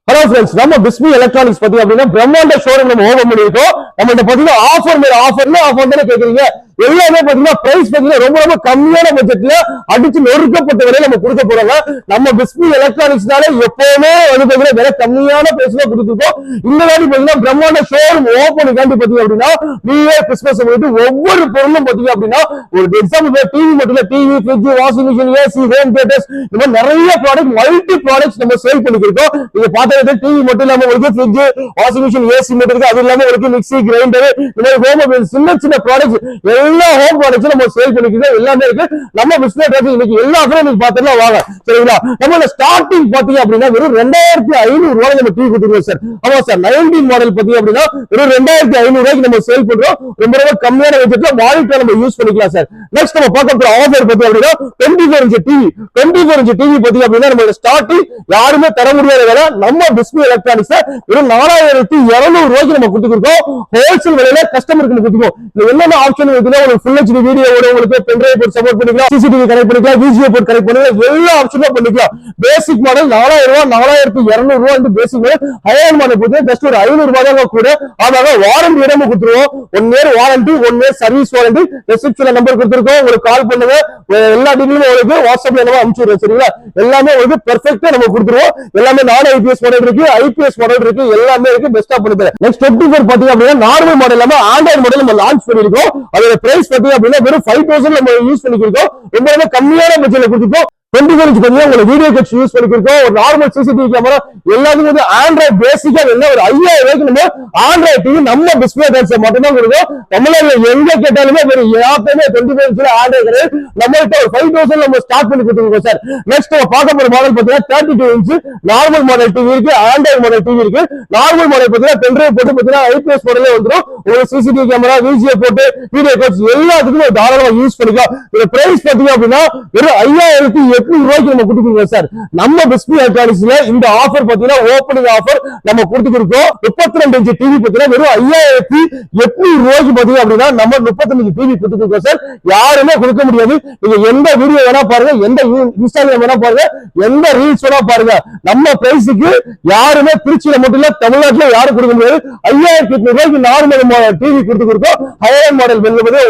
Hello friends, நம்ம Bismi electronics பத்தி அப்படின்னா பிரம்மாண்ட ஷோரூம் நம்ம ஓபன் பண்ணிருக்கோம். நம்ம பாத்தீங்கன்னா ஆஃபர் மேல ஆஃபர் தானே கேக்குறீங்க. எல்லாமே பாத்தீங்கன்னா பிரைஸ் பாத்தீங்கன்னா ரொம்ப ரொம்ப கம்மியான பட்ஜெட்ல அடிச்சு நொறுக்கப்பட்ட விலையில நம்ம கொடுக்க போறாங்க. நம்ம பிஸ்மி எலக்ட்ரானிக்ஸ்னால எப்பவுமே வந்து பாத்தீங்கன்னா விலை கம்மியான பிரைஸ்ல கொடுத்துருக்கோம். இந்த வாட்டி பாத்தீங்கன்னா பிரம்மாண்ட ஷோரூம் ஓபன் காண்டி பாத்தீங்க அப்படின்னா நியூ இயர் கிறிஸ்மஸ் ஒவ்வொரு பொருளும் பாத்தீங்க அப்படின்னா ஒரு எக்ஸாம்பிள் டிவி மட்டும் இல்ல, TV, fridge, washing machine, AC, home theatres இந்த மாதிரி நிறைய ப்ராடக்ட் மல்டி ப்ராடக்ட்ஸ் நம்ம சேல் பண்ணிருக்கோம். நீங்க பார்த்தா டிவி மட்டும் இல்லாம உங்களுக்கு ஃபிரிட்ஜ், வாஷிங் மிஷின், ஏசி மட்டும் இருக்கு. அது இல்லாம உங்களுக்கு மிக்ஸி, கிரைண்டர் இந்த மாதிரி ஹோம் சின்ன சின்ன ப்ராடக்ட்ஸ் எல்லா ஹோம் ப்ராடக்ட்ஸும் நம்ம சேல் பண்ணிக்கிறோம். எல்லாமே இருக்கு நம்ம பிசினஸ் இன்னைக்கு எல்லா நீங்க பாத்தீங்கன்னா வாங்க சரிங்களா. நம்ம ஸ்டார்டிங் பாத்தீங்க அப்படின்னா வெறும் 2500 ரூபாய் நம்ம டிவி கொடுத்துருவோம் சார். ஆமா சார், 19 மாடல் பாத்தீங்க அப்படின்னா வெறும் 2500 ரூபாய்க்கு நம்ம சேல் பண்றோம். ரொம்ப ரொம்ப கம்மியான பட்ஜெட்ல வாலிட்டா நம்ம யூஸ் பண்ணிக்கலாம் சார். நெக்ஸ்ட் நம்ம பார்க்க போற ஆஃபர் பத்தி அப்படின்னா 24 இன்ச் டிவி. 24 இன்ச் டிவி பாத்தீங்க அப்படின்னா நம்ம ஸ்டார்டிங் யாருமே தர முடியாத விலை நம்ம பிஸ்மி எலக்ட்ரானிக்ஸ் வெறும் 4200 ரூபாய்க்கு நம்ம கொடுத்துருக்கோம். ஹோல்சேல் விலையில கஸ்டமருக்கு கொடுத்துருக்கோம். இது என்னென்ன ஆப்ஷன் இருக்குன்னா உங்களுக்கு ஃபுல் ஹெச்டி வீடியோவோட உங்களுக்கு பென்ட்ரைவ் போட்டு சப்போர்ட் பண்ணிக்கலாம், சிசிடிவி கனெக்ட் பண்ணிக்கலாம், விஜிஏ போட்டு கனெக்ட் பண்ணிக்கலாம், எல்லா ஆப்ஷனும் பண்ணிக்கலாம். பேசிக் மாடல் 4000 ரூபாய், 4200 ரூபாய் வந்து பேசிக் மாடல். ஹையர் மாடல் போட்டு ஜஸ்ட் ஒரு 500 ரூபாய் தான் கூட. ஆனால வாரண்டி நம்ம கொடுத்துருவோம். 1 year warranty, 1 year service warranty. டிஸ்கிரிப்ஷன்ல நம்பர் கொடுத்துருக்கோம், உங்களுக்கு கால் பண்ணுங்க. எல்லா டீட்டெயிலும் உங்களுக்கு வாட்ஸ்அப்ல நம்ம அனுப்பிச்சுடுறோம் சரிங்களா. எல்லாமே உங்களுக்கு பெர்ஃபெக்ட்டா நம்ம கொடுத்துருவோம். எல்லாமே நான் ஐபிஎஸ் மாடல் இருக்கு, ஐபிஎஸ் மாடல் இருக்கு, எல்லாமே இருக்கு. பெஸ்டா பண்ணுறேன். நெக்ஸ்ட் 24 பாத்தீங்க அப்படின்னா நார்மல் மாடல் இல்லாம ஆண்ட்ராய்டு மாடல் நம்ம லான்ச் பண்ணிருக்கோம். அதோட பிரைஸ் பாத்தீங்க அப்படின்னா வெறும் 5000 நம்ம யூஸ் பண்ணிருக்கோம். ரொம்ப ரொம்ப கம்மியான பட்ஜெட்ல கொடுத்துருக்கோம். 24 இன்ச் பாத்தீங்கன்னா உங்களுக்கு வீடியோ கட்ச் யூஸ் பண்ணிருக்கோம். ஒரு நார்மல் சிசிடிவி கேமரா எல்லாத்துக்கும் வந்து ஆண்ட்ராய்டு பேசிக்கா என்ன ஒரு 5000 ரூபாய்க்கு நம்ம ஆண்ட்ராய்டு டிவி நம்ம டிஸ்பிளே கட்ச் மட்டும் தான் கொடுக்கும். தமிழ்நாடுல எங்க கேட்டாலுமே வெறும் யாருமே 24 இன்ச்ல ஆண்ட்ராய்டு கிடையாது. நம்மள்ட்ட ஒரு 5000 நம்ம ஸ்டார்ட் பண்ணி கொடுத்துருக்கோம் சார். நெக்ஸ்ட் நம்ம பார்க்க போற மாடல் பாத்தீங்கன்னா 32 இன்ச் நார்மல் மாடல் டிவி இருக்கு, ஆண்ட்ராய்டு மாடல் டிவி இருக்கு. நார்மல் மாடல் பாத்தீங்கன்னா பென்ட்ரைவ் போட்டு பாத்தீங்கன்னா ஐபிஎஸ் மாடலே வந்துடும். உங்களுக்கு சிசிடிவி கேமரா, விஜிஏ போட்டு வீடியோ கட்ச் எல்லாத்துக்குமே தாராளமா யூஸ் பண்ணிக்கலாம். இந்த பிரைஸ் பாத்தீங்க அப்படின்னா வெறும் 5800 ரூபாய்க்கு நம்ம கொடுத்துருக்கோம் சார். நம்ம பிஸ்மி எலக்ட்ரானிக்ஸ்ல இந்த ஆஃபர் பாத்தீங்கன்னா ஓப்பனிங் ஆஃபர் நம்ம கொடுத்துருக்கோம். 32 இன்ச் டிவி பாத்தீங்கன்னா வெறும் 5800 ரூபாய்க்கு பாத்தீங்க அப்படின்னா நம்ம 35 டிவி கொடுத்துருக்கோம் சார். யாருமே கொடுக்க முடியாது. நீங்க எந்த வீடியோ வேணா பாருங்க, எந்த இன்ஸ்டாகிராம் வேணா பாருங்க, எந்த ரீல்ஸ் வேணா பாருங்க. நம்ம பிரைஸுக்கு யாருமே திருச்சியில மட்டும் இல்ல தமிழ்நாட்டுல யாரும் கொடுக்க முடியாது. 5800 ரூபாய்க்கு நார்மல் டிவி கொடுத்துருக்கோம். ஹையர் மாடல்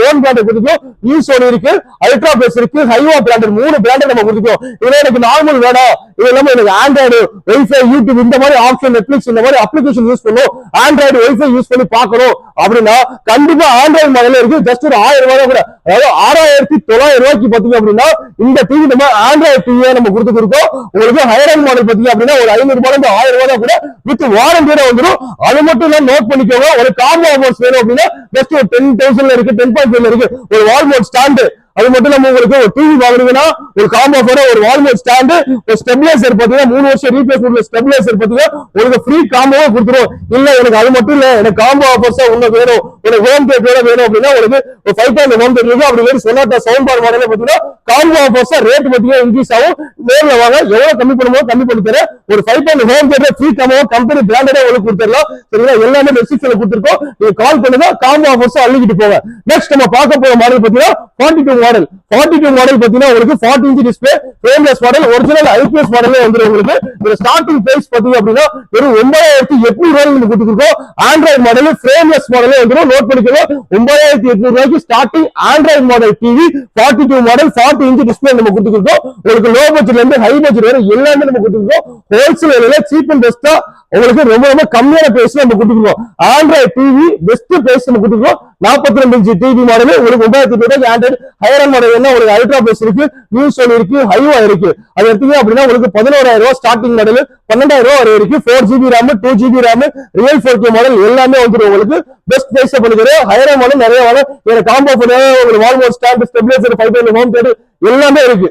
ஓன் பிராண்ட் கொடுத்துருக்கோம். நியூ சோனி இருக்கு, அல்ட்ரா பிளஸ் இருக்கு, ஹைவா பிராண்ட் 3 பிராண்ட் நம்ம கொடுத்துருக்கோம். இதுல எனக்கு நார்மல் வேணும், இது இல்லாம எனக்கு ஆண்ட்ராய்டு, வைஃபை, யூடியூப் இந்த மாதிரி ஆப்ஷன், நெட்ஃபிளிக்ஸ் இந்த மாதிரி அப்ளிகேஷன் யூஸ் பண்ணும், ஆண்ட்ராய்டு வைஃபை யூஸ் பண்ணி பார்க்கணும் அப்படின்னா கண்டிப்பா ஆண்ட்ராய்டு மாடல் இருக்கு. ஜஸ்ட் ஒரு 1000 ரூபாய் கூட, அதாவது 6900 ரூபாய்க்கு பாத்தீங்க அப்படின்னா இந்த டிவி நம்ம ஆண்ட்ராய்டு டிவியை நம்ம கொடுத்துருக்கோம். உங்களுக்கு ஹையர் மாடல் பாத்தீங்க அப்படின்னா ஒரு 500 ரூபாய் 1000 ரூபாய் கூட வித் வாரண்டியோட வந்துடும். அது மட்டும் இல்ல நோட் பண்ணிக்கோங்க. ஒரு காம்போ ஆஃபர்ஸ் வேணும் அப்படின்னா ஜஸ்ட் ஒரு 10,000 இருக்கு, 10.5 இருக்கு. ஒரு வால் மவுண்ட் ஸ்டாண்ட், அது மட்டும் இல்லாம உங்களுக்கு ஒரு டிவி வாங்குறீங்கன்னா ஒரு காம்போ ஆஃபர், ஒரு வால் மவுண்ட் ஸ்டாண்ட், ஒரு ஸ்டெபிலைசர் பாத்தீங்கன்னா 3 வருஷம் ரீப்ளேஸ்மென்ட் ஸ்டெபிலைசர் பாத்தீங்கன்னா உங்களுக்கு ஃப்ரீ காம்போவா கொடுத்துரும். இல்ல எனக்கு அது மட்டும் இல்ல, எனக்கு காம்போ ஆஃபர்ஸா உங்களுக்கு வேணும், எனக்கு ஹோம் தியேட்டரோட வேணும் அப்படின்னா உங்களுக்கு ஒரு 5.5 ஹோம் தியேட்டர் இருக்கு. அப்படி வேணும் சொன்னாட்டா சவுண்ட் பார் மாடல பாத்தீங்கன்னா காம்போ ஆஃபர்ஸா ரேட் பாத்தீங்கன்னா இன்க்ரீஸ் ஆகும். நேர்ல வாங்க, எவ்வளவு கம்மி பண்ணுமோ கம்மி பண்ணி தரேன். ஒரு 5.5 ஹோம் தியேட்டர் ஃப்ரீ காம்போவா கம்பெனி பிராண்டடே உங்களுக்கு கொடுத்துடலாம் சரிங்களா. எல்லாமே டிஸ்கிரிப்ஷன்ல கொடுத்துருக்கோம். நீங்க கால் பண்ணுங்க, காம்போ ஆஃபர்ஸ் அள்ளிக்கிட்டு போங்க. நெக்ஸ்ட் நம்ம பார்க்க போற மாடல் பாத்தீங்கன்னா 42 மாடல். 42 மாடல் பாத்தீங்கன்னா உங்களுக்கு 40 inch display, frameless model, original IPS மாடலே வந்துரும். உங்களுக்கு இந்த ஸ்டார்டிங் பிரைஸ் பாத்தீங்க அப்படின்னா வெறும் 9800 ரூபாய்க்கு கொடுத்துருக்கோம். ஆண்ட்ராய்டு மாடல் ஃப்ரேம்லெஸ் மாடலே வந்துரும். நோட் பண்ணிக்கோங்க, 9800 ரூபாய்க்கு starting Android model TV 42 model 40 inch display நம்ம கொடுத்துருக்கோம். உங்களுக்கு லோ பட்ஜெட்ல இருந்து ஹை பட்ஜெட் வரை எல்லாமே நம்ம கொடுத்துருக்கோம். ஹோல்சேல் விலையில சீப் அண்ட் பெஸ்டா உங்களுக்கு ரொம்ப ரொம்ப கம்மியான பிரைஸ்ல நம்ம கொடுத்துருக்கோம். ஆண்ட்ராய்டு டிவி பெஸ்ட் பிரைஸ் நம்ம கொடுத்துருக்கோம். 42 இன்ச் டிவி மாடல் உங்களுக்கு 9800 ரூபாய்க்கு. ஆண்ட்ராய்டு ஹையர் மாடல் என்ன ஒரு அல்ட்ரா பிளஸ் இருக்கு, நியூ சோனி இருக்கு, ஹைவா இருக்கு. அது எடுத்தீங்க அப்படின்னா உங்களுக்கு 11000 ரூபாய் ஸ்டார்டிங் மாடல், 12000 ரூபாய் வரை இருக்கு. 4GB RAM, 2GB RAM, real 4K model எல்லாமே வந்துடும். உங்களுக்கு பெஸ்ட் பிரைஸ் பண்ணிக்கிறேன். ஹையர் மாடல் நிறைய மாடல், எனக்கு காம்போ உங்களுக்கு வால் mount stand, stabiliser, 5.5 home theatre எல்லாமே இருக்கு.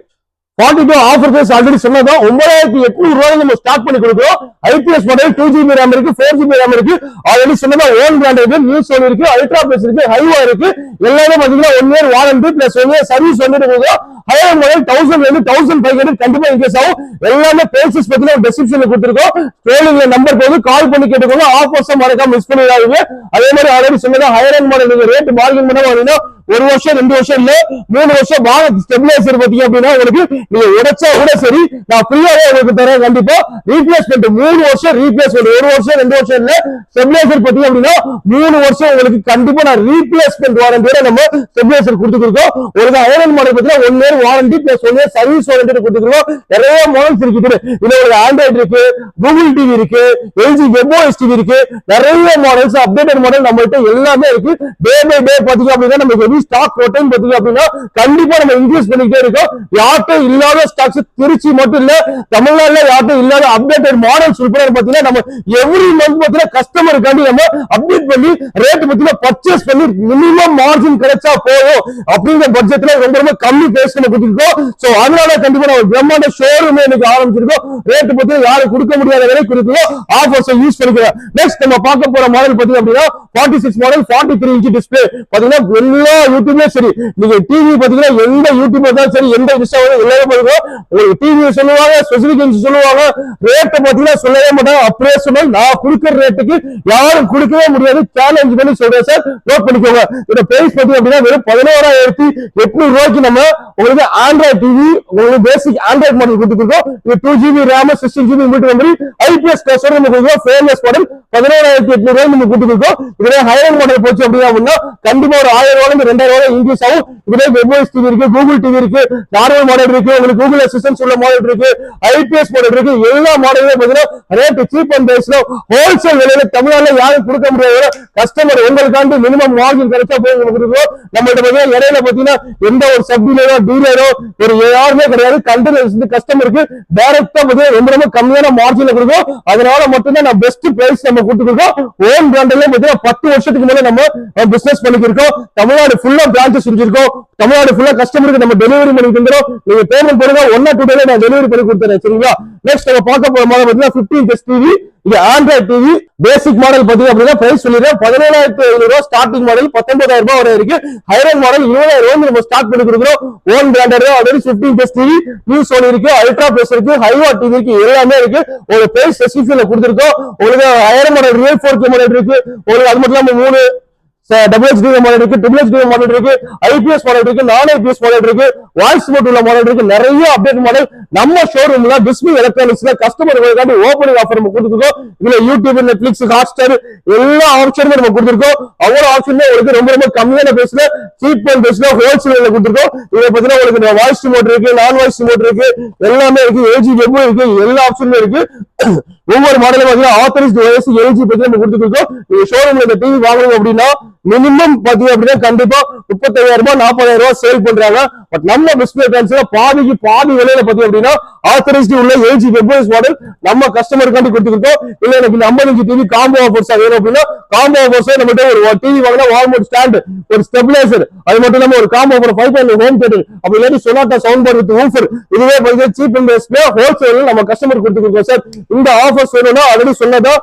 42 ஆஃபர் பிரைஸ் ஆல்ரெடி சொன்னதா 9800 ரூபாய் நம்ம ஸ்டார்ட் பண்ணி கொடுக்கிறோம். ஐபிஎஸ் மாடல் 2GB RAM இருக்கு, 4GB RAM இருக்கு. ஆல்ரெடி சொன்னதா ஓன் பிராண்ட் இருக்கு, நியூ சோனி இருக்கு, அல்ட்ரா பிளஸ் இருக்கு, ஹைவா இருக்கு. எல்லாமே பாத்தீங்கன்னா 1 year warranty plus 1 year service வந்துட்டு போகும். ஹையர் மாடல் 1000 ல இருந்து 1500 கண்டிப்பா இன்க்ரீஸ் ஆகும். எல்லாமே பிரைசஸ் பத்தின டிஸ்கிரிப்ஷன்ல கொடுத்திருக்கோம். ஸ்க்ரோலிங்ல நம்பர் போது கால் பண்ணி கேட்டுக்கோங்க. ஆஃபர்ஸ் மறக்காம மிஸ் பண்ணிடாதீங்க. அதே மாதிரி ஆல்ரெடி சொன்னதா ஹையர் மாடல் நீங்க ரேட் பார்கெயின் பண்ண வாங்கினா 1 வருஷம் 2 வருஷம் இல்ல 3 வருஷம் வாங்க. ஸ்டெபிலைசர் பாத்தீங்க அப்படின்னா உங்களுக்கு நீங்க உடைச்சா கூட சரி நான் ஃப்ரீயாவே உங்களுக்கு தரேன். கண்டிப்பா ரீப்ளேஸ்மெண்ட் 3 வருஷம் ரீப்ளேஸ்மெண்ட், 1 வருஷம் 2 வருஷம் இல்ல. ஸ்டெபிலைசர் பத்தி அப்படின்னா 3 வருஷம் உங்களுக்கு கண்டிப்பா நான் ரீப்ளேஸ்மெண்ட் வாரண்டியோட நம்ம ஸ்டெபிலைசர் கொடுத்துருக்கோம். ஒரு ஐரன் மாடல் பத்தி 1 year warranty plus 1 year service warranty கொடுத்துருக்கோம். நிறைய மாடல்ஸ் இருக்குது. இதுல ஒரு ஆண்ட்ராய்டு இருக்கு, கூகுள் டிவி இருக்கு, எல்ஜி வெப்ஓஎஸ் டிவி இருக்கு, நிறைய மாடல்ஸ் அப்டேட்டட் மாடல் நம்மகிட்ட எல்லாமே இருக்கு. டே பை டே பாத்தீங்க அப்படின்னா நமக்கு ஹெவி ஸ்டாக் ரொட்டேட் பாத்தீங்க அப்படின்னா கண்டிப்பா நம்ம இன்க்ரீஸ் பண்ணிக்கிட்டே இருக்கோம். யார்ட்டும் இல்லாத ஸ்டாக்ஸ் திருச்சி மட்டும் இல்ல, தமிழ்நாடுல யார்ட்டும் இல்லாத அப்டேட்டட் மாடல்ஸ் உட்பட பாத்தீங்கன்னா நம்ம எவ்ரி மந்த் பாத்தீங்கன்னா கஸ்டமருக்காண்டி நம்ம அப்டேட் பண்ணி ரேட் பாத்தீங்கன்னா பர்ச்சேஸ் பண்ணி மினிமம் மார்ஜின் கிடைச்சா போதும் அப்படிங்கிற பட்ஜெட்ல ரொம்ப ரொம்ப கம்மி பிரைஸ் நம்ம கொடுத்துருக்கோம். சோ அதனால கண்டிப்பா நம்ம பிரம்மாண்ட ஷோரூம் இன்னைக்கு ஆரம்பிச்சிருக்கோம். ரேட் பத்தி யாரும் கொடுக்க முடியாத விலை கொடுக்கிறோம். ஆஃபர்ஸ் யூஸ் பண்ணிக்கலாம். நெக்ஸ்ட் நம்ம பார்க்க போற மாடல் பாத்தீங்க அப்படின்னா 46 மாடல் 43 இன்ச் டிஸ்பிளே பாத்தீங்கன்னா எல்லா யூடியூப்லயும் சரி, நீங்க டிவி பாத்தீங்கன்னா எந்த யூடியூப் இருந்தாலும் சரி, எந்த இன்ஸ்டாவும் எல்லாமே பாருங்க உங்களுக்கு டிவி சொல்லுவாங்க, ஸ்பெசிபிகேஷன் சொல்லுவாங்க, ரேட் பாத்தீங்கன்னா சொல்லவே மாட்டாங்க. அப்படியே சொன்னால் நான் கொடுக்கிற ரேட்டுக்கு யாரும் கொடுக்கவே முடியாது. சேலஞ்ச் பண்ணி சொல்றேன் சார், நோட் பண்ணிக்கோங்க. இந்த பிரைஸ் பாத்தீங்க அப்படின்னா வெறும் 11,800 ரூபாய்க்கு நம்ம உங்களுக்கு ஆண்ட்ராய்டு டிவி உங்களுக்கு பேசிக் ஆண்ட்ராய்டு மாடல் கொடுத்துருக்கோம். இது 2GB RAM 16GB inverter memory IPS ப்ளஸோட நம்ம கொடுக்கிறோம். ஃபேமஸ் மாடல் 11,800 ரூபாய்க்கு நம்ம கொடுத்துருக்கோம். இதுல ஹையர் மாடல் போச்சு அப்படின்னா கண்டிப்பா ஒரு 1000 ரூபாயிலிருந்து 2000 ரூபாய் இன்க்ரீஸ் ஆகும். இதுல வெப்ஓஎஸ் டிவி இருக்கு, கூகுள் டிவி இருக்கு, நார்மல் மாடல் இருக்கு, உங்களுக்கு கூகுள் அசிஸ்டன்ஸ் உள்ள மாடல் இருக்கு, ஐபிஎஸ் மாடல் இருக்கு. எல்லா மாடலுமே பாத்தீங்கன்னா ரேட் சீப் அண்ட் பெஸ்ட்ல ஹோல்சேல் விலையில தமிழ்நாடுல யாரும் கொடுக்க முடியாத கஸ்டமர் உங்களுக்காண்டி மினிமம் மார்ஜின் கிடைச்சா போய் கொடுக்குறோம். நம்மகிட்ட பாத்தீங்கன்னா இடையில பாத்தீங்கன்னா எந்த ஒரு சப் டீலரோ ஒரு யாருமே கிடையாது. கஸ்டமருக்கு டைரக்டா பாத்தீங்கன்னா ரொம்ப ரொம்ப கம்மியான மார்ஜின்ல கொடுக்கும். அதனால மட்டும்தான் நான் பெஸ்ட் பிரைஸ் நம்ம கொடுத்துருக்கோம். ஓன் பிராண்ட்ல பாத்தீங்கன்னா 10 வருஷத்துக்கு மேல நம்ம பிசினஸ் பண்ணிருக்கோம். தமிழ்நாடு ஃபுல்லா பிரான்ச்சஸ் செஞ்சிருக்கோம். தமிழ்நாடு ஃபுல்லா கஸ்டமருக்கு நம்ம டெலிவரி பண்ணி தந்துறோம். நீங்க பேமெண்ட் பண்ணுங்க, 1 or 2 டேல நான் டெலிவரி பண்ணி கொடுத்துறேன். சரிங்களா? நெக்ஸ்ட் நம்ம பார்க்க போற மாடல் பாத்தீங்கன்னா 15 inch டிவி. இது ஆண்ட்ராய்டு டிவி பேசிக் மாடல் பாத்தீங்க அப்படின்னா பிரைஸ் சொல்லிடுறேன் 17,500 ரூபாய் ஸ்டார்டிங் மாடல் 19,000 ரூபாய் வரை இருக்கு. ஹையர் மாடல் 20,000 ரூபாய் நம்ம ஸ்டார்ட் பண்ணி கொடுக்குறோம். Own branded already 15 inch TV, new Sony இருக்கு, அல்ட்ரா பிளஸ் இருக்கு, ஹைவா டிவி இருக்கு, எல்லாமே இருக்கு. ஒரு பிரைஸ் ஸ்பெசிஃபிக்ல கொடுத்துருக்கோம். உங்களுக்கு higher model real 4K model இருக்கு. உங்களுக்கு அது மட்டும் இல்லாம 3 WHD மாடல் இருக்கு, WHD மாடல் இருக்கு, ஐபிஎஸ் மாடல் இருக்கு, நான் ஐபிஎஸ் மாடல் இருக்கு, வாய்ஸ் மோட் உள்ள மாடல் இருக்கு. நிறைய அப்டேட் மாடல் நம்ம ஷோரூம்ல பிஸ்மி எலக்ட்ரானிக்ஸ்ல கஸ்டமர்களுக்காண்டி ஓபனிங் ஆஃபர் நம்ம கொடுத்துருக்கோம். இதுல யூடியூப், நெட்ஃபிளிக்ஸ், ஹாட்ஸ்டார் எல்லா ஆப்ஷனுமே நம்ம கொடுத்துருக்கோம். அவ்வளவு ஆப்ஷனுமே உங்களுக்கு ரொம்ப ரொம்ப கம்மியான பேஸ்ல சீப் அண்ட் பெஸ்ட்ல ஹோல்சேல்ல கொடுத்துருக்கோம். இதை பத்தினா உங்களுக்கு வாய்ஸ் மோட் இருக்கு, நான் வாய்ஸ் மோட் இருக்கு, எல்லாமே இருக்கு, ஏஜி வெப் இருக்கு, எல்லா ஆப்ஷனுமே இருக்கு. ஒவ்வொரு மாடலும் பாத்தீங்கன்னா ஆத்தரைஸ்ட் ஓஎஸ் எல்ஜி பத்தி நம்ம கொடுத்துருக்கோம். நீங்க ஷோரூம்ல இந்த டிவி வாங்கணும் அப்படின்னா மினிமம் பாத்தீங்க அப்படின்னா கண்டிப்பா 35,000 ரூபாய் 40,000 ரூபாய் சேல் பண்றாங்க. பட் நம்ம டிஸ்பிளே டிரான்ஸ்ல பாதிக்கு பாதி விலையில பாத்தீங்க அப்படின்னா ஆத்தரைஸ்ட் உள்ள எல்ஜி வெப்ஓஎஸ் மாடல் நம்ம கஸ்டமருக்காண்டி கொடுத்துருக்கோம். இல்ல எனக்கு 50 inch டிவி காம்போ ஆஃபர்ஸ் வேணும் அப்படின்னா காம்போ ஆஃபர்ஸ் நம்மகிட்ட ஒரு டிவி வாங்கினா வால்மோட் ஸ்டாண்ட், ஒரு ஸ்டெபிலைசர், அது மட்டும் இல்லாம ஒரு காம்போ ஆஃபர் 5.1 ஹோம் தியேட்டர், அப்படி இல்லாட்டி Sonata sound bar with woofer, இதுவே பாத்தீங்கன்னா சீப் அண்ட் பெஸ்ட்ல ஹோல்சேல் நம்ம கஸ்டமர் கொடுத்துருக்கோம். சார் இந்த ஆஃபர்ஸ் வேணும்னா ஆல்ரெடி சொன்னதா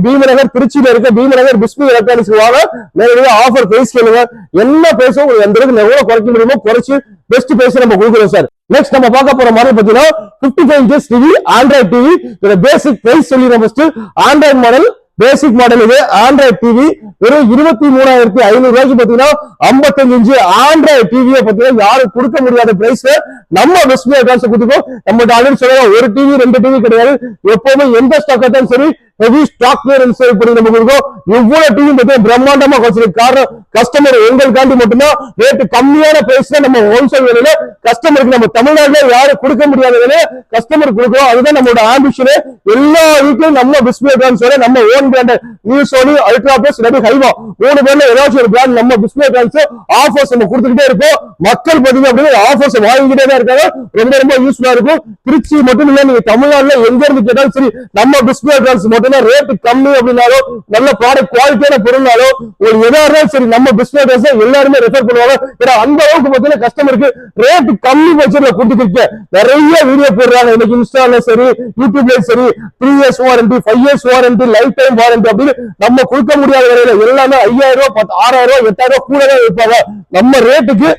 பீமநகர் திருச்சியில இருக்க பீமநகர் பிஸ்மி எலக்ட்ரானிக்ஸ் வாங்க, நேரடியாக ஆஃபர் பிரைஸ் கேளுங்க. என்ன பேசும் உங்களுக்கு எந்த அளவுக்கு எவ்வளவு குறைக்க முடியுமோ குறைச்சு பெஸ்ட் பிரைஸ் நம்ம கொடுக்குறோம் சார். நெக்ஸ்ட் நம்ம பார்க்க போற மாடல் பாத்தீங்கன்னா 55 inch டிவி ஆண்ட்ராய்டு டிவி. இதோட பேசிக் பிரைஸ் சொல்லிடுறோம். First Android model basic model இது ஆண்ட்ராய்டு டிவி வெறும் 23,500 ரூபாய்க்கு பாத்தீங்கன்னா 55 inch ஆண்ட்ராய்டு டிவியை பாத்தீங்கன்னா யாரும் கொடுக்க முடியாத பிரைஸ் நம்ம பிஸ்மி எலக்ட்ரானிக்ஸ் கொடுத்துருக்கோம். நம்ம ஆல்ரெடி சொல்லுவோம் ஒரு டிவி 2 டிவி கிடையாது, எப்பவுமே எந்த ஸ்டாக் ஆட்டாலும் சரி ஹெவி ஸ்டாக் கிளியரன்ஸ் பண்ணி நம்ம கொடுக்கும். இவ்வளவு டிவி பார்த்தீங்கன்னா பிரம்மாண்டமா வச்சிருக்கு. காரணம் கஸ்டமர் உங்களுக்காண்டி மட்டும்தான் ரேட் கம்மியான பிரைஸ்ல நம்ம ஹோல்சேல் விலையில கஸ்டமருக்கு நம்ம தமிழ்நாட்டுல யாரும் கொடுக்க முடியாத விலையில கஸ்டமர் கொடுக்கும். அதுதான் நம்மளோட ஆம்பிஷன். எல்லா வீட்லயும் நம்ம பிஸ்மி எலக்ட்ரானிக்ஸ் நம்ம own brand new Sony, ultra plus, ஹைவா 3 பேர்ல ஏதாச்சும் ஒரு பிராண்ட் நம்ம பிஸ்மி எலக்ட்ரானிக்ஸ் ஆஃபர்ஸ் நம்ம கொடுத்துக்கிட்டே இருக்கோம். மக்கள் பாத்தீங்க அப்படின்னா ஆஃபர்ஸ் வாங்கிக்கிட்டே தான் இருக்காங்க. ரொம்ப ரொம்ப யூஸ்ஃபுல்லா இருக்கும். திருச்சி மட்டும் இல்ல, நீங்க தமிழ்நாட்டுல எங்க இருந்து கேட்டாலும் சரி நம்ம பிஸ்மி எலக்ட்ரானிக்ஸ் மட்டும் ரேட் கம்மி அப்படின்னாலும் நல்ல ப்ராடக்ட் குவாலிட்டியான பொருள்னாலும் ஒரு எதா இருந்தாலும் சரி நம்ம பிசினஸ் எல்லாருமே ரெஃபர் பண்ணுவாங்க. ஏன்னா அந்த அளவுக்கு பார்த்தீங்கன்னா கஸ்டமருக்கு ரேட் கம்மி பட்ஜெட்ல கொடுத்துருக்கு. நிறைய வீடியோ போடுறாங்க இன்னைக்கு இன்ஸ்டால சரி, யூடியூப்லயும் சரி, 3 years warranty, 5 years warranty, life time warranty அப்படின்னு நம்ம கொடுக்க முடியாத விலையில எல்லாமே 5,000 ரூபாய், 6,000 ரூபாய், 8,000 ரூபாய் கூட தான் வைப்பாங்க. நம்ம ரேட்டுக்கு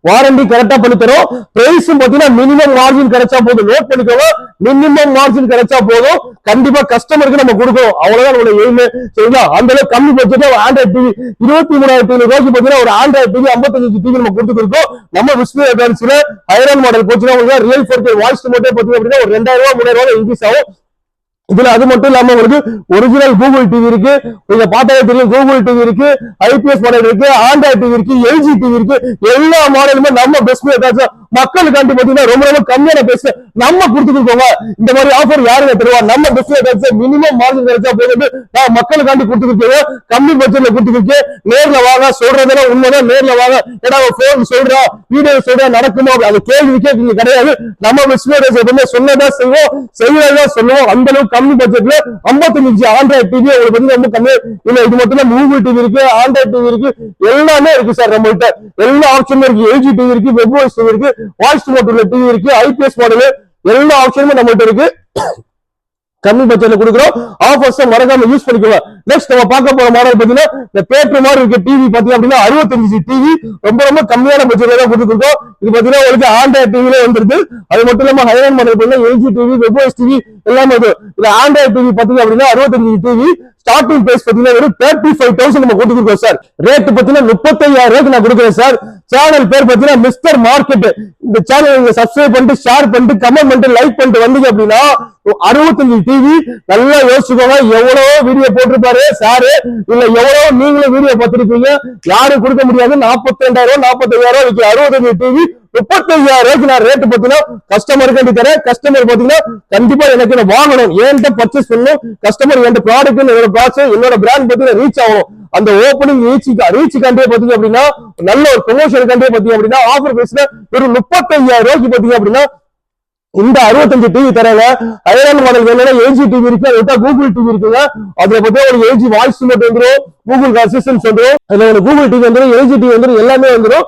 வாரண்டி கரெக்டா பண்ணி தரும். பிரைஸும் பாத்தீங்கன்னா மினிமம் மார்ஜின் கிடைச்சா போதும். நோட் பண்ணிக்கோங்க, மினிமம் மார்ஜின் கிடைச்சா போதும். கண்டிப்பா கஸ்டமருக்கு நம்ம கொடுக்கணும், அவ்வளவுதான் நம்மளோட எய்ம். சரிங்களா? அந்த அளவுக்கு கம்மி பட்ஜெட்ல ஆண்ட்ராய்ட் டிவி 23,500 ரூபாய்க்கு பாத்தீங்கன்னா ஒரு ஆண்ட்ராய்ட் டிவி 55 டிவி நம்ம கொடுத்துருக்கோம். நம்ம விஸ்வ எலக்ட்ரானிக்ஸ்ல ஹைரன் மாடல் போச்சுன்னா உங்களுக்கு ரியல் 4K வாய்ஸ் மட்டும் பாத்தீங்க அப்படின்னா ஒரு 2000 ரூபாய் 3000 ரூபாய் இன்க்ரீஸ் ஆகும். இதுல அது மட்டும் இல்லாம உங்களுக்கு ஒரிஜினல் கூகுள் டிவி இருக்கு, நீங்க பார்த்தாலே தெரியும் கூகுள் டிவி இருக்கு, ஐபிஎஸ் மாடல் இருக்கு, ஆண்ட்ராய்ட் டிவி இருக்கு, எல்ஜி டிவி இருக்கு. எல்லா மாடலுமே நம்ம பெஸ்ட் மக்களுக்காண்டி பாத்தீங்கன்னா ரொம்ப ரொம்ப கம்மியான பேச நம்ம கொடுத்துருக்கோங்க. இந்த மாதிரி ஆஃபர் யாருங்க தருவா? நம்ம பெஸ்ட் மினிமம் மார்ஜின் கிடைச்சா போதும் நான் மக்களுக்காண்டி கொடுத்துருக்கேன். கம்மி பட்ஜெட்ல கொடுத்துருக்கேன். நேர்ல வாங்க, சொல்றதெல்லாம் உண்மைதான், நேர்ல வாங்க. ஏன்னா போன் சொல்றா, வீடியோ சொல்றா, நடக்குமோ அது கேள்விக்கே நீங்க கிடையாது. நம்ம பெஸ்ட் சொன்னதா செய்வோம், செய்யறதா சொல்லுவோம். அந்த அளவுக்கு கம்மி பட்ஜெட்ல 55 ஆண்ட்ராய்ட் டிவி உங்களுக்கு வந்து ரொம்ப கம்மி இல்ல. இது மட்டும் இல்ல, கூகுள் டிவி இருக்கு, ஆண்ட்ராய்ட் டிவி இருக்கு, எல்லாமே இருக்கு சார் நம்மகிட்ட. எல்லா ஆப்ஷனும் இருக்கு. எல்ஜி டிவி இருக்கு, வெப் வாய்ஸ் டிவி இருக்கு, வாய்ஸ் மோட்டர்ல டிவி இருக்கு, ஐபிஎஸ் மாடல், எல்லா ஆப்ஷனுமே நம்மகிட்ட இருக்கு. கம்மி பட்ஜெட்ல கொடுக்குறோம். ஆஃபர்ஸ் மறக்காம யூஸ் பண்ணிக்கோங்க. நெக்ஸ்ட் நம்ம பார்க்க போற மாடல் பாத்தீங்கன்னா இந்த பேப்பர் மாதிரி இருக்க டிவி பாத்தீங்க அப்படின்னா 65 டிவி ரொம்ப ரொம்ப கம்மியான பட்ஜெட்ல தான் கொடுத்துருக்கோம். இது பாத்தீங்கன்னா உங்களுக்கு ஆண்ட்ராய்ட் டிவில வந்துருது. அது மட்டும் இல்லாம ஹைரன் மாடல் பாத்தீங்கன்னா எல்ஜி டிவி, வெப்வாய்ஸ் டிவி எல்லாமே இது. ஆண்ட்ராய்ட் டிவி பாத்தீங்க அப்படின்னா 65 டிவி ஸ்டார்டிங் பிரைஸ் பாத்தீங்கன்னா வெறும் 35,000 நம்ம கொடுத்துருக்கோம் சார். ரேட் பாத்தீங்கன்னா 35,000 ரூபாய்க்கு நான் கொடுக்குறேன் சார். சேனல் பேர் பாத்தீங்கன்னா மிஸ்டர் மார்க்கெட். இந்த சேனல் நீங்க சப்ஸ்கிரைப் பண்ணிட்டு ஷேர் பண்ணிட்டு கமெண்ட் பண்ணிட்டு லைக் பண்ணிட்டு வந்தீங்க அப்படின்னா 65 டிவி நல்லா யோசிச்சுக்கோங்க. எவ்வளவோ வீடியோ போட்டிருப்பாரு சாரு, இல்ல எவ்வளவோ நீங்களும் வீடியோ பார்த்திருப்பீங்க, யாரும் கொடுக்க முடியாது. 42,000 45,000 விற்கும் 65 டிவி 35,000 ரூபாய்க்கு நான் ரேட் பாத்தீங்கன்னா கஸ்டமருக்கு தரேன். கஸ்டமர் பாத்தீங்கன்னா கண்டிப்பா எனக்கு நான் வாங்கணும், என்கிட்ட பர்ச்சேஸ் பண்ணணும். கஸ்டமர் என்கிட்ட ப்ராடக்ட் என்னோட ப்ராடக்ட் என்னோட பிராண்ட் பாத்தீங்கன்னா ரீச் ஆகணும். அந்த ஓப்பனிங் ரீச்சுக்காண்டே பாத்தீங்க அப்படின்னா நல்ல ஒரு ப்ரொமோஷனுக்காண்டே பாத்தீங்க அப்படின்னா ஆஃபர் பேஸ்ல ஒரு 35,000 ரூபாய்க்கு பாத்தீங்க அப்படின்னா இந்த 65 டிவி தராங்க. ஹைரன் மாடல் வேணும்னா எல்ஜி டிவி இருக்கு, அதுக்கு கூகுள் டிவி இருக்குங்க. அதுல பார்த்தா ஒரு எல்ஜி வாய்ஸ் மட்டும் வந்துடும், கூகுள் அசிஸ்டன்ட் வந்துடும், அதுல ஒரு கூகுள் டிவி வந்துடும், எல்ஜி டிவி வந்துடும், எல்லாமே வந்துடும்.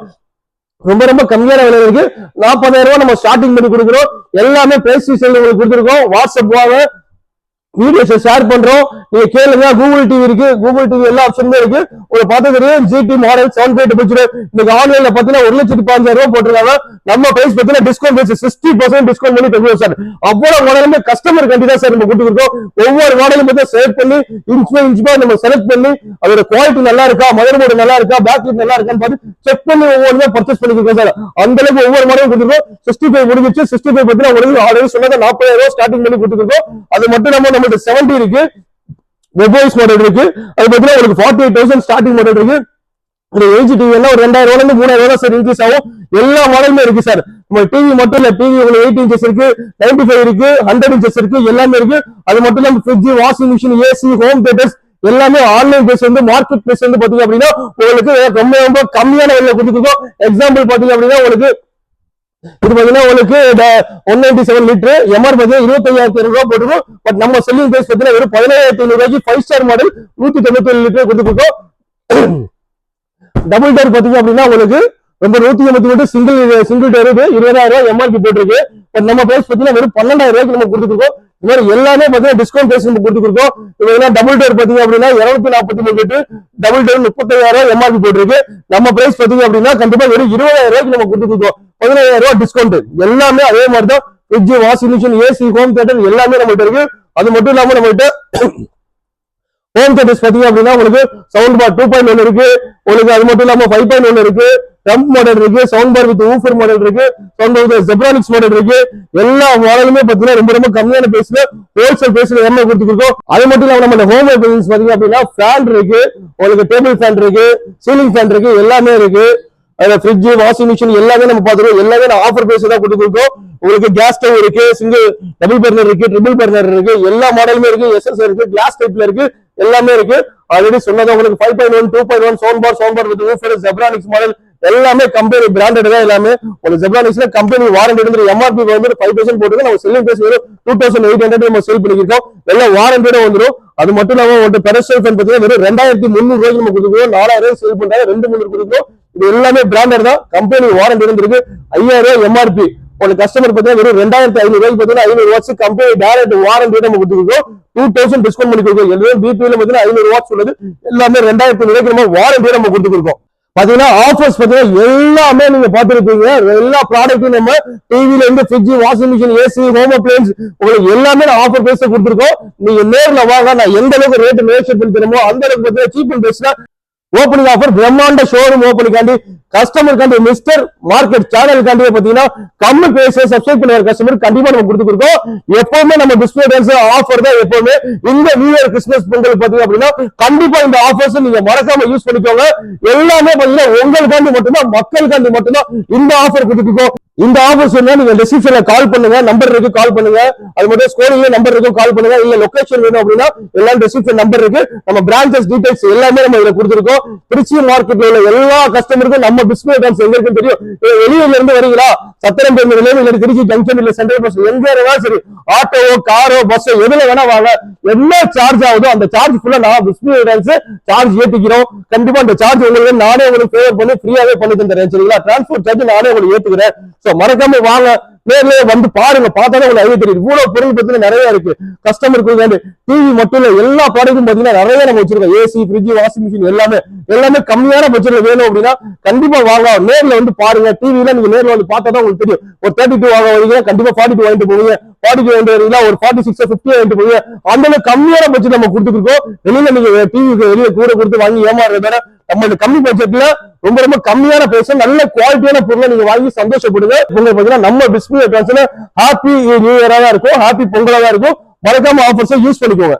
ரொம்ப ரொம்ப கம்மியான விலை இருக்கு. 40,000 ரூபாய் நம்ம ஸ்டார்டிங் பண்ணி கொடுக்குறோம். எல்லாமே பிரைஸ் உங்களுக்கு கொடுத்துருக்கோம். வாட்ஸ்அப் வாங்க, வீடியோஸ் ஷேர் பண்றோம், நீங்க கேளுங்க. கூகுள் டிவி இருக்கு, கூகுள் டிவி எல்லா ஆப்ஷனுமே இருக்கு. ஒரு பார்த்தது ஜிடி மாடல் 7.5 இன்னைக்கு ஆன்லைன்ல பாத்தீங்கன்னா 1,15,000 ரூபாய் போட்டிருக்காங்க. நம்ம பிரைஸ் பாத்தீங்கன்னா டிஸ்கவுண்ட் பிரைஸ் 60% டிஸ்கவுண்ட் பண்ணி தருவோம் சார். அவ்வளவு மாடலுமே கஸ்டமர் கண்டிப்பா சார் நம்ம கொடுத்துருக்கோம். ஒவ்வொரு மாடலும் பத்தி செலக்ட் பண்ணி இன்ச் பை நம்ம செலக்ட் பண்ணி அதோட குவாலிட்டி நல்லா இருக்கா, மதர் போர்டு நல்லா இருக்கா, பேட்டரி நல்லா இருக்கான்னு பார்த்து செக் பண்ணி ஒவ்வொருமே பர்ச்சேஸ் பண்ணிருக்கோம் சார். அந்த அளவுக்கு ஒவ்வொரு மாடலும் கொடுத்துருக்கோம். 65 முடிஞ்சிச்சு. 65 பத்தி உங்களுக்கு ஆல்ரெடி சொன்னதை 40,000 ரூபாய் ஸ்டார்டிங் பண்ணி கொடுத்துருக்கோம். அது மட்டும் இல்லாம 70 இருக்கு, வெப்வாய்ஸ் மாடல் இருக்கு, அது பாத்தீங்கன்னா உங்களுக்கு 48,000 ஸ்டார்டிங் மாடல் இருக்கு. ஒரு எல்ஜி டிவி எல்லாம் ஒரு 2,000 ரூபாயில இருந்து 3,000 ரூபாய் சார் இன்க்ரீஸ் ஆகும். எல்லா மாடலுமே இருக்கு சார். நம்ம டிவி மட்டும் இல்ல, டிவி உங்களுக்கு 8 இன்ச்சஸ் இருக்கு, 95 இருக்கு, 100 இன்ச்சஸ் இருக்கு, எல்லாமே இருக்கு. அது மட்டும் இல்லாம fridge, washing machine, AC, home theatres எல்லாமே ஆன்லைன் பிரைஸ் வந்து மார்க்கெட் பிரைஸ் வந்து பாத்தீங்க அப்படின்னா உங்களுக்கு ரொம்ப ரொம்ப கம்மியான விலையில கொடுத்துருக்கோம். எக்ஸாம்பிள் பாத்தீங்க அப்படின்னா உங்களுக்கு இது பாத்தீங்கன்னா உங்களுக்கு 197 லிட்டர் எம்ஆர் பாத்தீங்கன்னா 25,500 ரூபாய் போட்டுருக்கோம். பட் நம்ம செல்லிங் பிரைஸ் பாத்தீங்கன்னா வெறும் 17,500 ரூபாய்க்கு 5 ஸ்டார் மாடல் 197 லிட்டர் கொடுத்துருக்கோம். டபுள் டோர் பாத்தீங்க அப்படின்னா உங்களுக்கு ரொம்ப 183 சிங்கிள் டோர் 20,000 ரூபாய் எம்ஆர்பி போட்டிருக்கு. பட் நம்ம பிரைஸ் பாத்தீங்கன்னா வெறும் 12,000 ரூபாய்க்கு நம்ம கொடுத்துருக்கோம். இந்த மாதிரி எல்லாமே பாத்தீங்கன்னா டிஸ்கவுண்ட் பிரைஸ் நம்ம கொடுத்துருக்கோம். இது டபுள் டோர் பாத்தீங்க அப்படின்னா 243 லிட்டர் டபுள் டோர் 35,000 எம்ஆர்பி போட்டிருக்கு. நம்ம பிரைஸ் பாத்தீங்க அப்படின்னா கண்டிப்பா வெறும் 20,000 ரூபாய்க்கு நம்ம கொடுத்துருக்கோம். 15,000 ரூபாய் டிஸ்கவுண்ட். எல்லாமே அதே மாதிரிதான். Fridge, washing machine, AC, home theatre எல்லாமே நம்மகிட்ட இருக்கு. அது மட்டும் இல்லாம நம்மகிட்ட ஹோம் தியேட்டர்ஸ் பாத்தீங்க அப்படின்னா உங்களுக்கு சவுண்ட் பார் 2.1 இருக்கு உங்களுக்கு. அது மட்டும் இல்லாம 5.1 இருக்கு, ட்ரம்ப் மாடல் இருக்கு, sound bar with woofer model இருக்கு, sound bar with Zebronics model இருக்கு. எல்லா மாடலுமே பாத்தீங்கன்னா ரொம்ப ரொம்ப கம்மியான பிரைஸ்ல ஹோல்சேல் பிரைஸ்ல என்ன கொடுத்துருக்கோம். அது மட்டும் இல்லாம நம்ம ஹோம் அப்ளையன்ஸ் பாத்தீங்க அப்படின்னா ஃபேன் இருக்கு, உங்களுக்கு டேபிள் ஃபேன் இருக்கு, சீலிங் ஃபேன் இருக்கு, எல்லாமே இருக்கு. அதுல ஃப்ரிட்ஜ், வாஷிங் மிஷின் எல்லாமே நம்ம பாத்துருக்கோம். எல்லாமே நான் ஆஃபர் பிரைஸ் தான் கொடுத்துருக்கோம். உங்களுக்கு கேஸ் ஸ்டவ் இருக்கு, சிங்கிள் டபுள் பர்னர் இருக்கு, ட்ரிபிள் பர்னர் இருக்கு, எல்லா மாடலுமே இருக்கு. எஸ்எஸ் இருக்கு, கிளாஸ் டைப்ல இருக்கு, எல்லாமே இருக்கு. ஆல்ரெடி சொன்னது உங்களுக்கு 5.1 2.1 sound bar with woofer Zebronics model எல்லாமே கம்பெனி பிராண்டட் தான். எல்லாமே ஒரு ஜெப்ரானிக்ஸ்ல கம்பெனி வாரண்டி இருந்து எம்ஆர்பி வந்து 5,000 போட்டு நம்ம செல்லிங் பிரைஸ் 2,800 நம்ம சேல் பண்ணிருக்கோம். எல்லாம் வாரண்டியோட வந்துடும். அது மட்டும் இல்லாம உங்களுக்கு பெரஸ்டல் ஃபேன் பாத்தீங்கன்னா வெறும் 2,300 ரூபாய்க்கு நம்ம கொடுத்துருக்கோம். 4,000 சேல் பண்றாங்க, 2,300 கொடுத்துருக்கோம். இது எல்லாமே பிராண்டட் தான், கம்பெனி வாரண்டி இருந்திருக்கு. 5,000 ரூபாய் எம்ஆர்பி. ஒரு கஸ்டமர் பாத்தீங்கன்னா வெறும் 2,500 ரூபாய்க்கு பாத்தீங்கன்னா 500 வாட்ஸ் கம்பெனி டைரக்ட் வாரண்டி நம்ம கொடுத்துருக்கோம். 2,000 டிஸ்கவுண்ட் பண்ணி கொடுக்கும். எல்லாமே பிபிஎல் பாத்தீங்கன்னா 500 வாட்ஸ் உள்ளது எல்லாமே 2,500 ரூபாய்க்கு நம்ம வாரண்டி நம்ம கொடுத்துருக்கோம். பாத்தீங்கன்னா ஆஃபர்ஸ் பாத்தீங்கன்னா எல்லாமே நீங்க பாத்துருப்பீங்க. எல்லா ப்ராடக்ட்டும் நம்ம டிவில இருந்து fridge, washing machine, AC, home appliances உங்களுக்கு எல்லாமே ஆஃபர் பேச கொடுத்துருக்கோம். நீங்க நேர்ல வாங்க, நான் எந்த அளவுக்கு ரேட் மேஷர் பண்ணி தரமோ அந்த அளவுக்கு பாத்தீங்கன்னா சீப் அண்ட் பெஸ்ட்ல ஓப்பனிங் ஆஃபர், பிரம்மாண்ட ஷோரூம் ஓப்பனிங்காண்டி கஸ்டமருக்காண்டி மிஸ்டர் மார்க்கெட் சேனலுக்காண்டி பாத்தீங்கன்னா கம்மி பேச சப்ஸ்கிரைப் பண்ணுற கஸ்டமர் கண்டிப்பா நம்ம கொடுத்துருக்கோம். எப்பவுமே நம்ம டிஸ்பிளே ஆஃபர் தான் எப்பவுமே. இந்த நியூ இயர் கிறிஸ்துமஸ் பொங்கல் பாத்தீங்க அப்படின்னா கண்டிப்பா இந்த ஆஃபர்ஸ் நீங்க மறக்காம யூஸ் பண்ணிக்கோங்க. எல்லாமே பாத்தீங்கன்னா உங்களுக்காண்டி மட்டும்தான், மக்களுக்காண்டி மட்டும்தான் இந்த ஆஃபர் கொடுத்துருக்கோம். இந்த ஆஃபர்ஸ் என்ன நீங்க டிஸ்கிரிப்ஷன்ல கால் பண்ணுங்க, நம்பர் இருக்கு கால் பண்ணுங்க. அது மட்டும் ஸ்கோரிங்ல நம்பர் இருக்கு கால் பண்ணுங்க. இல்ல லொகேஷன் வேணும் அப்படின்னா எல்லாம் டிஸ்கிரிப்ஷன் நம்பர் இருக்கு. நம்ம பிரான்ச்சஸ் டீடைல்ஸ் எல்லாமே நம்ம இதுல கொடுத்துருக்கோம். திருச்சி மார்க்கெட்ல உள்ள எல்லா கஸ்டமருக்கும் நம்ம டிஸ்பிளே டான்ஸ் எங்க இருக்குன்னு தெரியும். வெளியூர்ல இருந்து வரீங்களா, சத்திரம் பேருந்து இல்ல திருச்சி ஜங்ஷன் இல்ல சென்ட்ரல் பஸ் எங்க இருந்தாலும் சரி, ஆட்டோவோ காரோ பஸ்ஸோ எதுல வேணா வாங்க. என்ன சார்ஜ் ஆகுதோ அந்த சார்ஜ் ஃபுல்லா நான் டிஸ்பிளே டான்ஸ் சார்ஜ் ஏத்திக்கிறோம். கண்டிப்பா அந்த சார்ஜ் உங்களுக்கு நானே உங்களுக்கு ஃபேவர் பண்ணி ஃப்ரீயாவே பண்ணி தந்துறேன். சரிங்களா? டிரான்ஸ்போர்ட் சார்ஜ் நானே உங்களுக்கு ஏத்துக்கிறேன். மறக்காம வாங்க, நேர்ல வந்து பாருங்க. பார்த்தாலும் உங்களுக்கு ஐடியா தெரியும். இவ்வளவு பொருள் பத்தி நிறைய இருக்கு. கஸ்டமருக்கு வேண்டி டிவி மட்டும் இல்ல, எல்லா ப்ராடக்ட்டும் பாத்தீங்கன்னா நிறைய நம்ம வச்சிருக்கோம். ஏசி, ஃப்ரிட்ஜ், வாஷிங் மிஷின் எல்லாமே கம்மியான பட்ஜெட்ல வேணும் அப்படின்னா கண்டிப்பா வாங்க. நேர்ல வந்து பாருங்க. டிவில நீங்க நேர்ல வந்து பார்த்தா தான் உங்களுக்கு தெரியும். ஒரு 32 வாங்க வரீங்க, கண்டிப்பா 42 வாங்கிட்டு போவீங்க. 42 வாங்கிட்டு வரீங்களா, ஒரு 46 50 வாங்கிட்டு போவீங்க. அந்த கம்மியான பட்ஜெட் நம்ம கொடுத்துருக்கோம். வெளியில நீங்க டிவிக்கு வெளியே கூட கொடுத்து வாங்கி ஏமாறுறதான நம்ம கம்மி பட்ஜெட்ல ரொம்ப ரொம்ப கம்மியான பேச நல்ல குவாலிட்டியான பொருளை நீங்க வாங்கி சந்தோஷப்படுங்க. உங்களுக்கு பாத்தீங்கன்னா நம்ம டிஸ்பிளே ட்ரான்ஸ்ல ஹாப்பி நியூ இயரா தான் இருக்கும், ஹாப்பி பொங்கலா தான் இருக்கும். மறக்காம ஆஃபர்ஸை யூஸ் பண்ணிக்கோங்க.